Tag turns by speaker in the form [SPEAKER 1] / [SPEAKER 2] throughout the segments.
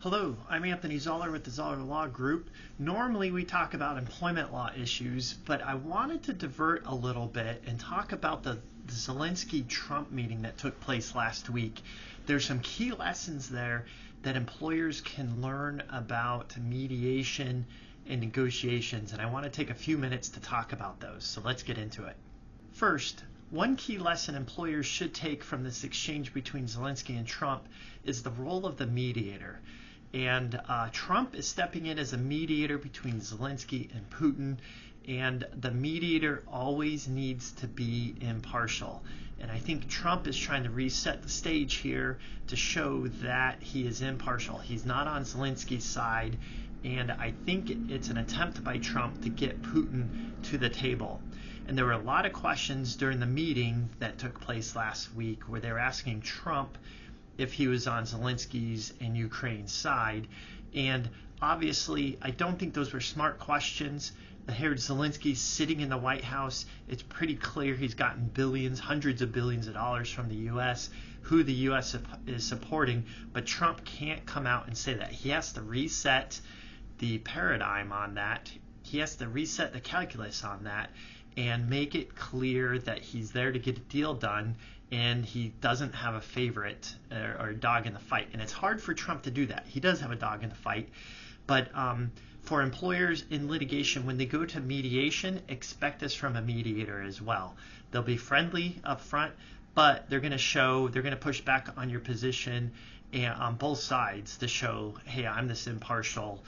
[SPEAKER 1] Hello, I'm Anthony Zaller with the Zaller Law Group. Normally we talk about employment law issues, but I wanted to divert a little bit and talk about the Zelensky-Trump meeting that took place last week. There's some key lessons there that employers can learn about mediation and negotiations, and I want to take a few minutes to talk about those, so let's get into it. First, one key lesson employers should take from this exchange between Zelensky and Trump is the role of the mediator. And Trump is stepping in as a mediator between Zelensky and Putin, and the mediator always needs to be impartial. And I think Trump is trying to reset the stage here to show that he is impartial. He's not on Zelensky's side, and I think it's an attempt by Trump to get Putin to the table. And there were a lot of questions during the meeting that took place last week where they were asking Trump if he was on Zelensky's and Ukraine's side. And obviously, I don't think those were smart questions. Zelensky's sitting in the White House. It's pretty clear he's gotten billions, hundreds of billions of dollars from the U.S., who the U.S. is supporting. But Trump can't come out and say that. He has to reset the paradigm on that. He has to reset the calculus on that and make it clear that he's there to get a deal done and he doesn't have a favorite or a dog in the fight. And it's hard for Trump to do that. He does have a dog in the fight. But for employers in litigation, when they go to mediation, expect this from a mediator as well. They'll be friendly up front, but they're going to push back on your position and on both sides to show, hey, I'm this impartial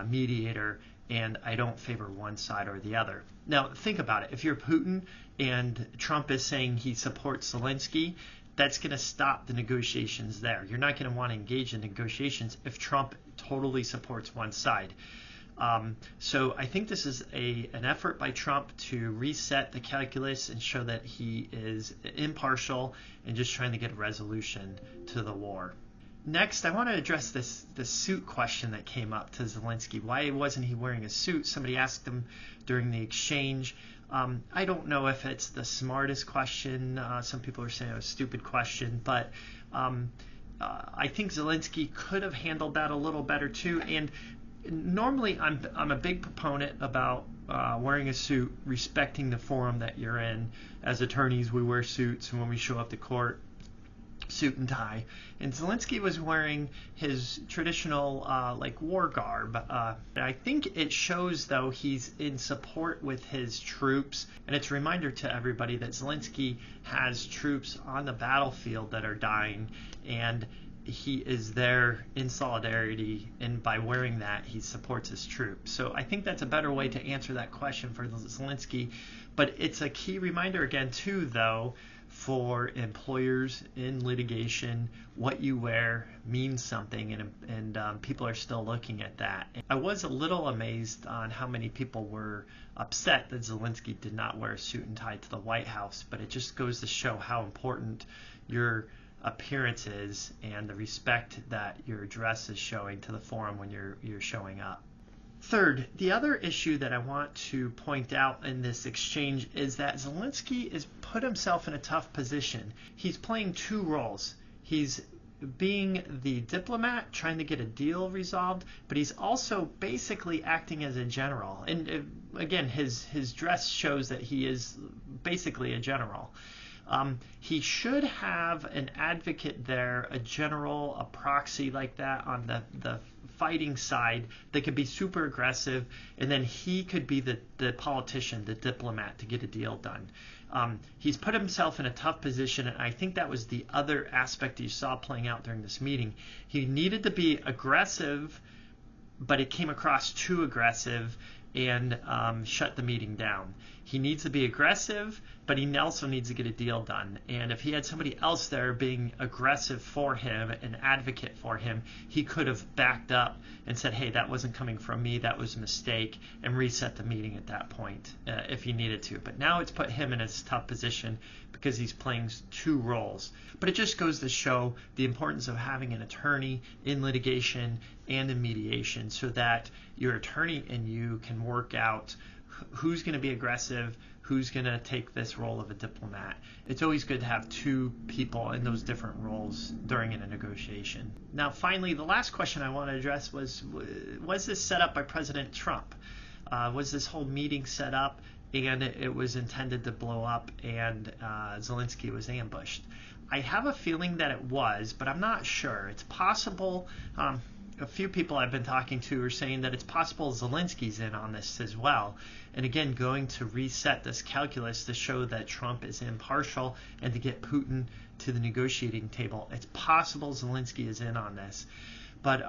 [SPEAKER 1] mediator, and I don't favor one side or the other. Now, think about it. If you're Putin and Trump is saying he supports Zelensky, that's going to stop the negotiations there. You're not going to want to engage in negotiations if Trump totally supports one side. So I think this is an effort by Trump to reset the calculus and show that he is impartial and just trying to get a resolution to the war. Next, I want to address the suit question that came up to Zelensky. Why wasn't he wearing a suit? Somebody asked him during the exchange. I don't know if it's the smartest question. Some people are saying it was a stupid question, but I think Zelensky could have handled that a little better too. And normally, I'm a big proponent about wearing a suit, respecting the forum that you're in. As attorneys, we wear suits when we show up to court. Suit and tie, and Zelensky was wearing his traditional war garb. I think it shows, though, he's in support with his troops, and it's a reminder to everybody that Zelensky has troops on the battlefield that are dying, and he is there in solidarity, and by wearing that, he supports his troops. So I think that's a better way to answer that question for Zelensky, but it's a key reminder again, too, though, for employers in litigation. What you wear means something, and people are still looking at that. I was a little amazed on how many people were upset that Zelensky did not wear a suit and tie to the White House, but it just goes to show how important your appearance is and the respect that your dress is showing to the forum when you're showing up. Third, the other issue that I want to point out in this exchange is that Zelensky has put himself in a tough position. He's playing two roles. He's being the diplomat, trying to get a deal resolved, but he's also basically acting as a general. And again, his dress shows that he is basically a general. He should have an advocate there, a general, a proxy like that on the fighting side that could be super aggressive, and then he could be the politician, the diplomat, to get a deal done. He's put himself in a tough position, and I think that was the other aspect you saw playing out during this meeting. He needed to be aggressive, but it came across too aggressive and shut the meeting down. He needs to be aggressive, but he also needs to get a deal done. And if he had somebody else there being aggressive for him, an advocate for him, he could have backed up and said, hey, that wasn't coming from me, that was a mistake, and reset the meeting at that point if he needed to. But now it's put him in a tough position because he's playing two roles. But it just goes to show the importance of having an attorney in litigation and in mediation so that your attorney and you can work out who's going to be aggressive, who's going to take this role of a diplomat. It's always good to have two people in those different roles during a negotiation. Now, finally, the last question I want to address was this set up by President Trump? Was this whole meeting set up and it was intended to blow up and Zelensky was ambushed? I have a feeling that it was, but I'm not sure. It's possible. A few people I've been talking to are saying that it's possible Zelensky's in on this as well. And again, going to reset this calculus to show that Trump is impartial and to get Putin to the negotiating table. It's possible Zelensky is in on this. But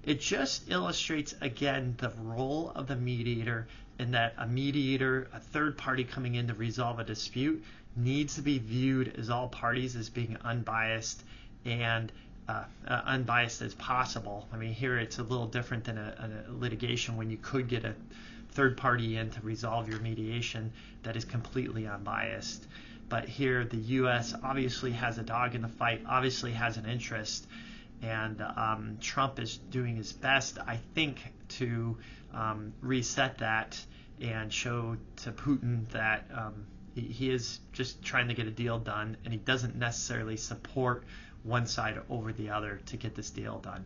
[SPEAKER 1] it just illustrates, again, the role of the mediator, and that a mediator, a third party coming in to resolve a dispute, needs to be viewed as all parties as being unbiased and unbiased as possible. I mean, here it's a little different than a litigation when you could get a third party in to resolve your mediation that is completely unbiased. But here the U.S. obviously has a dog in the fight, obviously has an interest, and Trump is doing his best, I think, to reset that and show to Putin that he is just trying to get a deal done, and he doesn't necessarily support one side over the other to get this deal done.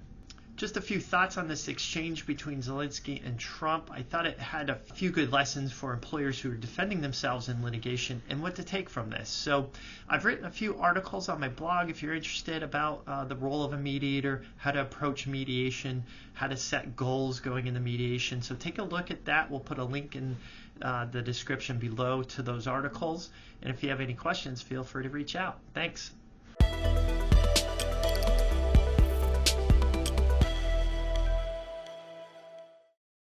[SPEAKER 1] Just a few thoughts on this exchange between Zelensky and Trump. I thought it had a few good lessons for employers who are defending themselves in litigation and what to take from this. So I've written a few articles on my blog if you're interested about the role of a mediator, how to approach mediation, how to set goals going into mediation. So take a look at that. We'll put a link in the description below to those articles. And if you have any questions, feel free to reach out. Thanks.